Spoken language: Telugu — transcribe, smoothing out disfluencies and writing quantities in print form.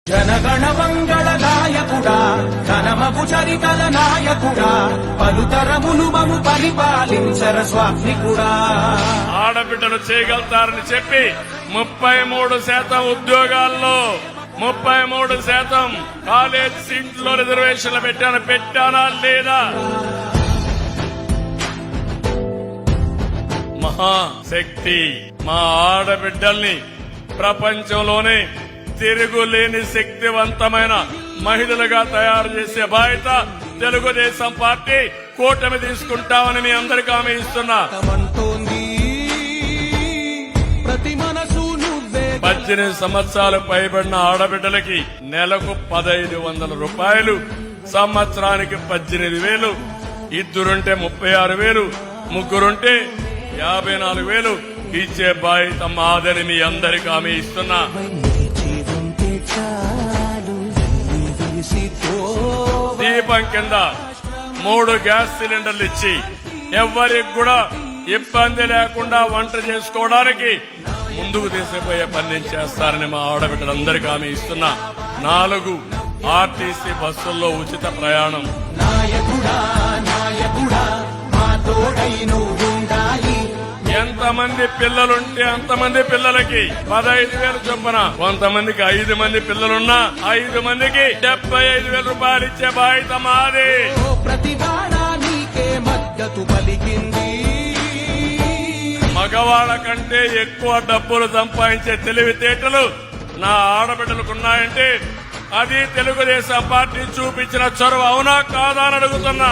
జనగణ మంగళ నాయకుడా ఘనమగు చరితల నాయకుడా పలుతరములు మము పరిపాలించర స్వామికుడా. ఆడబిడ్డలు చేయగలుగుతారని చెప్పి 33% ఉద్యోగాల్లో 33% కాలేజ్ సీట్లో రిజర్వేషన్లు పెట్టానా లేదా? మహాశక్తి మా ఆడబిడ్డల్ని ప్రపంచంలోనే తిరుగులేని శక్తివంతమైన మహిళలుగా తయారు చేసే బాధ్యత తెలుగుదేశం పార్టీ కూటమి తీసుకుంటామని మీ అందరికీ హామీ ఇస్తున్నా. 18 సంవత్సరాలు పైబడిన ఆడబిడ్డలకి నెలకు 1500 రూపాయలు, సంవత్సరానికి 18,000, ఇద్దరుంటే 36,000, ముగ్గురుంటే 54,000 ఇచ్చే బాధ్యత మాదని మీ అందరికీ హామీ ఇస్తున్నా. దీపం కింద 3 గ్యాస్ సిలిండర్లు ఇచ్చి ఎవరికి కూడా ఇబ్బంది లేకుండా వంట చేసుకోవడానికి ముందుకు తీసుకుపోయే పని చేస్తారని మా ఆడబిడ్డలందరికీ హామీ ఇస్తున్నా. 4 ఆర్టీసీ బస్సుల్లో ఉచిత ప్రయాణం. ఎంతమంది పిల్లలుంటే అంతమంది పిల్లలకి 15,000 చొప్పున, కొంతమందికి 5 మంది పిల్లలున్నా 5 మందికి 75,000 రూపాయలు ఇచ్చే బాధ్యత మాది. మగవాళ్ల కంటే ఎక్కువ డబ్బులు సంపాదించే తెలివితేటలు నా ఆడబిడ్డలకున్నాయంటే అది తెలుగుదేశం పార్టీ చూపించిన చొరవ అవునా కాదా అని అడుగుతున్నా.